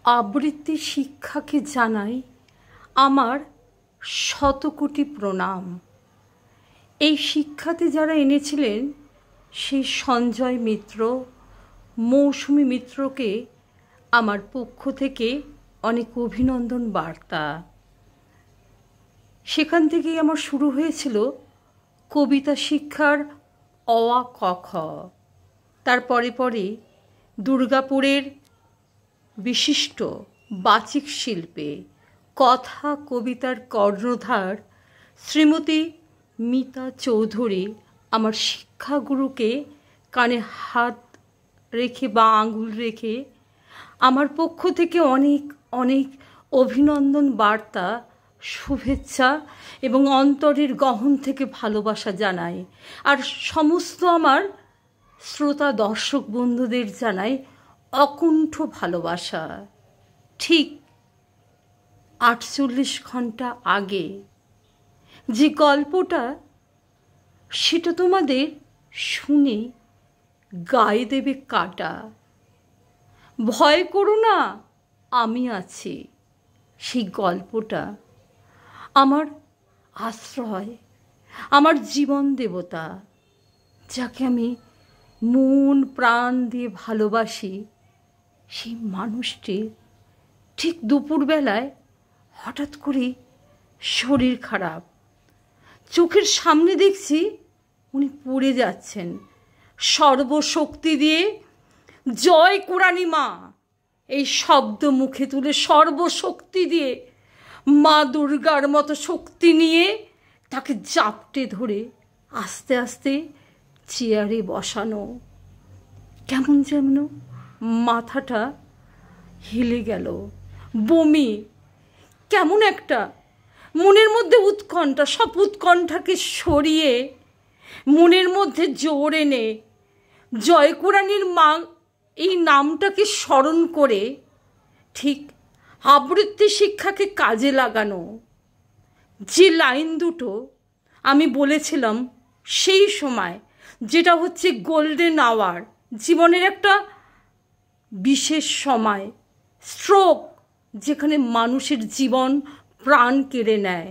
আবৃত্তি শিক্ষাকে জানাই আমার শতকোটি প্রণাম। এই শিক্ষাতে যারা এনেছিলেন সেই সঞ্জয় মিত্র, মৌসুমী মিত্রকে আমার পক্ষ থেকে অনেক অভিনন্দন বার্তা। সেখান থেকেই আমার শুরু হয়েছিল কবিতা শিক্ষার অ আ ক খ। তার পরে পরে দুর্গাপুরের বিশিষ্ট বাচিক শিল্পে কথা কবিতার কর্ণধার শ্রীমতী মিতা চৌধুরী আমার শিক্ষাগুরুকে কানে হাত রেখে বা আঙুল রেখে আমার পক্ষ থেকে অনেক অনেক অভিনন্দন বার্তা, শুভেচ্ছা এবং অন্তরের গহন থেকে ভালোবাসা জানাই। আর সমস্ত আমার শ্রোতা দর্শক বন্ধুদের জানাই অকুণ্ঠ ভালোবাসা। ঠিক 48 ঘন্টা আগে যে গল্পটা, সেটা তোমাদের শুনে গায়ে দেবে কাটা। ভয় করো না, আমি আছি। সেই গল্পটা আমার আশ্রয়, আমার জীবন দেবতা, যাকে আমি মন প্রাণ দিয়ে ভালোবাসি। সেই মানুষটির ঠিক দুপুরবেলায় হঠাৎ করে শরীর খারাপ। চোখের সামনে দেখছি উনি পড়ে যাচ্ছেন। সর্বশক্তি দিয়ে জয় কোরআনী মা এই শব্দ মুখে তুলে সর্বশক্তি দিয়ে মা দুর্গার মতো শক্তি নিয়ে তাকে জাপটে ধরে আস্তে আস্তে চেয়ারে বসানো। কেমন যেন মাথাটা হেলে গেল, বমি, কেমন একটা মনের মধ্যে উৎকণ্ঠা। সব উৎকণ্ঠাকে সরিয়ে মনের মধ্যে জোর এনে জয় কোরআনীর মা এই নামটাকে স্মরণ করে ঠিক আবৃত্তি শিক্ষাকে কাজে লাগানো। যে লাইন দুটো আমি বলেছিলাম সেই সময়, যেটা হচ্ছে গোল্ডেন আওয়ার, জীবনের একটা বিশেষ সময়, স্ট্রোক, যেখানে মানুষের জীবন প্রাণ কেড়ে নেয়,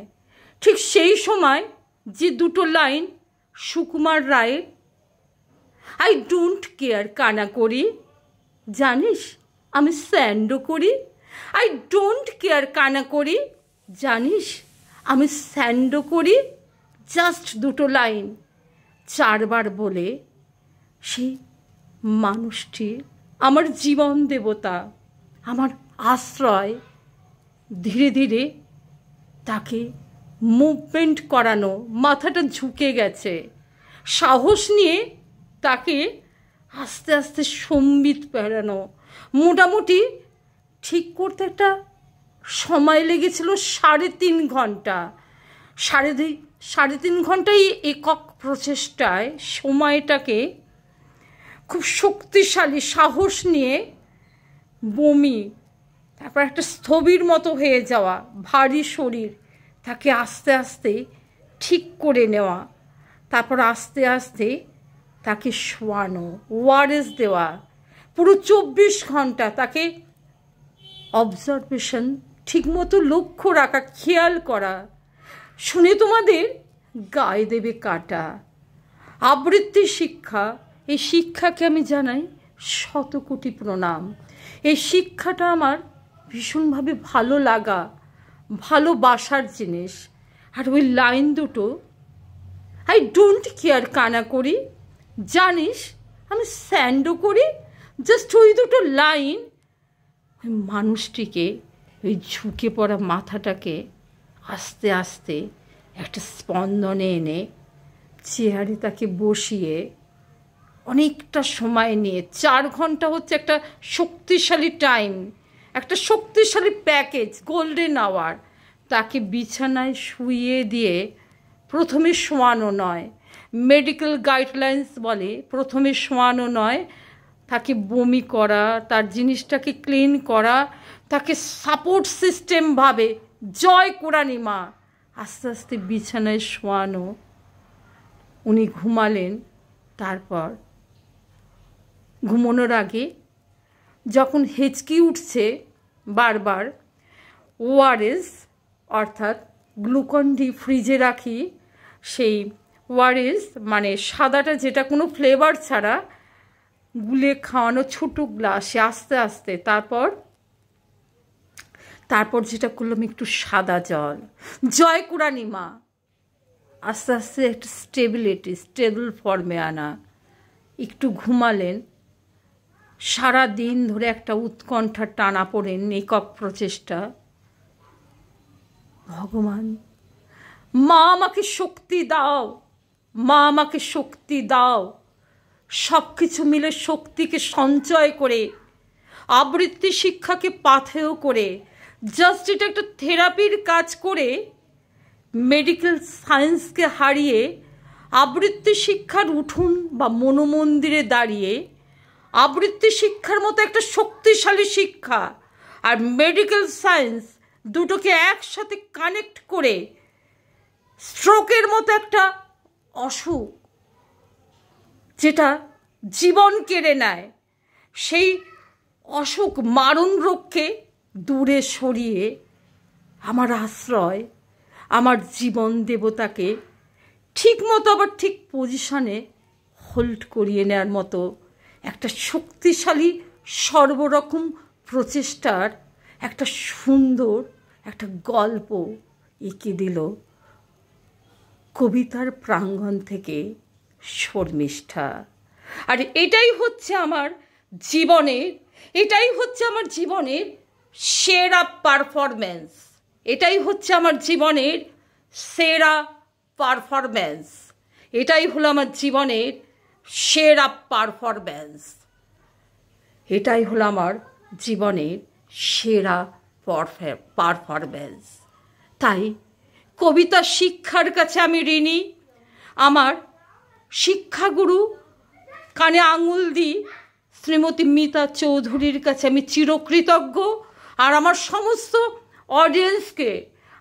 ঠিক সেই সময় যে দুটো লাইন সুকুমার রায়ের, আই ডোন্ট কেয়ার কানা করি, জানিস আমি স্যান্ডো করি। আই ডোন্ট কেয়ার কানা করি, জানিস আমি স্যান্ডো করি। জাস্ট দুটো লাইন 4 বার বলে সেই মানুষটি আমার জীবন দেবতা, আমার আশ্রয়, ধীরে ধীরে তাকে মুভমেন্ট করানো, মাথাটা ঝুঁকে গেছে, সাহস নিয়ে তাকে আস্তে আস্তে সম্বিত পেরানো। মোটামুটি ঠিক করতে একটা সময় লেগেছিল 3.5 ঘন্টা। 3.5 ঘন্টাই একক প্রচেষ্টায় সময়টাকে খুব শক্তিশালী সাহস নিয়ে বমি, তারপর একটা স্থবির মতো হয়ে যাওয়া, ভারী শরীর, তাকে আস্তে আস্তে ঠিক করে নেওয়া, তারপর আস্তে আস্তে তাকে শোয়ানো, ওআরএস দেওয়া, পুরো 24 ঘন্টা তাকে অবজারভেশন, ঠিকমতো লক্ষ্য রাখা, খেয়াল করা। শুনে তোমাদের গায়ে দেবে কাটা। আবৃত্তি শিক্ষা, এই শিক্ষাকে আমি জানাই শতকোটি প্রণাম। এই শিক্ষাটা আমার ভীষণভাবে ভালো লাগা, ভালোবাসার জিনিস। আর ওই লাইন দুটো, আই ডোন্ট কেয়ার কানা করি, জানিস আমি স্যান্ডো করি, জাস্ট ওই দুটো লাইন ওই মানুষটিকে, ওই ঝুঁকে পড়া মাথাটাকে আস্তে আস্তে একটা স্পন্দনে এনে চেয়ারে তাকে বসিয়ে অনেকটা সময় নিয়ে, 4 ঘন্টা হচ্ছে একটা শক্তিশালী টাইম, একটা শক্তিশালী প্যাকেজ, গোল্ডেন আওয়ার। তাকে বিছানায় শুইয়ে দিয়ে, প্রথমে শোয়ানো নয়, মেডিকেল গাইডলাইন্স বলে প্রথমে শোয়ানো নয়, তাকে বমি করা, তার জিনিসটাকে ক্লিন করা, তাকে সাপোর্ট সিস্টেমভাবে জয় কোরআনী মা আস্তে আস্তে বিছানায় শোয়ানো। উনি ঘুমালেন। তারপর ঘুমানোর আগে যখন হেঁচকি উঠছে, বারবার ওআরএস অর্থাৎ গ্লুকন ডি ফ্রিজে রাখি, সেই ওআরএস মানে সাদাটা যেটা কোনো ফ্লেভার ছাড়া গুলে খাওয়ানো ছোটো গ্লাসে আস্তে আস্তে, তারপর যেটা করলাম একটু সাদা জল, জয়কুরানি মা, আস্তে আস্তে একটা স্টেবল ফর্মে আনা। একটু ঘুমালেন, সারা দিন ধরে একটা উৎকণ্ঠা টানা পড়েন, একক প্রচেষ্টা। ভগবান, মা আমাকে শক্তি দাও, মা আমাকে শক্তি দাও। সব কিছু মিলে শক্তিকে সঞ্চয় করে, আবৃত্তি শিক্ষাকে পাথেয় করে, জাস্ট এটা একটা থেরাপির কাজ করে, মেডিকেল সায়েন্সকে হারিয়ে আবৃত্তি শিক্ষার উঠোন বা মনোমন্দিরে দাঁড়িয়ে আবৃত্তি শিক্ষার মতো একটা শক্তিশালী শিক্ষা আর মেডিকেল সায়েন্স দুটোকে একসাথে কানেক্ট করে স্ট্রোকের মতো একটা অসুখ যেটা জীবন কেড়ে নেয়, সেই অসুখ মারণ রোগকে দূরে সরিয়ে আমার আশ্রয়, আমার জীবন দেবতাকে ঠিক মতো আবার ঠিক পজিশনে হোল্ড করিয়ে নেওয়ার মতো একটা শক্তিশালী সর্বরকম প্রচেষ্টার একটা সুন্দর একটা গল্প এঁকে দিল কবিতার প্রাঙ্গণ থেকে শর্মিষ্ঠা। আর এটাই হচ্ছে আমার জীবনের সেরা পারফরম্যান্স, এটাই হচ্ছে আমার জীবনের সেরা পারফরম্যান্স, এটাই হলো আমার জীবনের সেরা পারফরম্যান্স, এটাই হলো আমার জীবনের সেরা পারফরম্যান্স। তাই কবিতা শিক্ষার কাছে আমি ঋণী। আমার শিক্ষাগুরু কানে আঙুল দিই শ্রীমতী মিতা চৌধুরীর কাছে আমি চিরকৃতজ্ঞ। আর আমার সমস্ত অডিয়েন্সকে,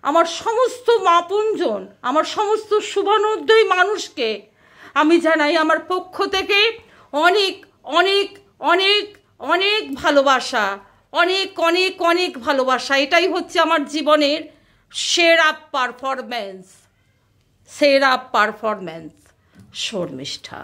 আমার সমস্ত আপনজন, আমার সমস্ত শুভানুদ্দয়ী মানুষকে আমি জানাই আমার পক্ষ থেকে অনেক অনেক অনেক অনেক ভালোবাসা, অনেক অনেক অনেক ভালোবাসা। এটাই হচ্ছে আমার জীবনের সেরা পারফরম্যান্স, শর্মিষ্ঠা।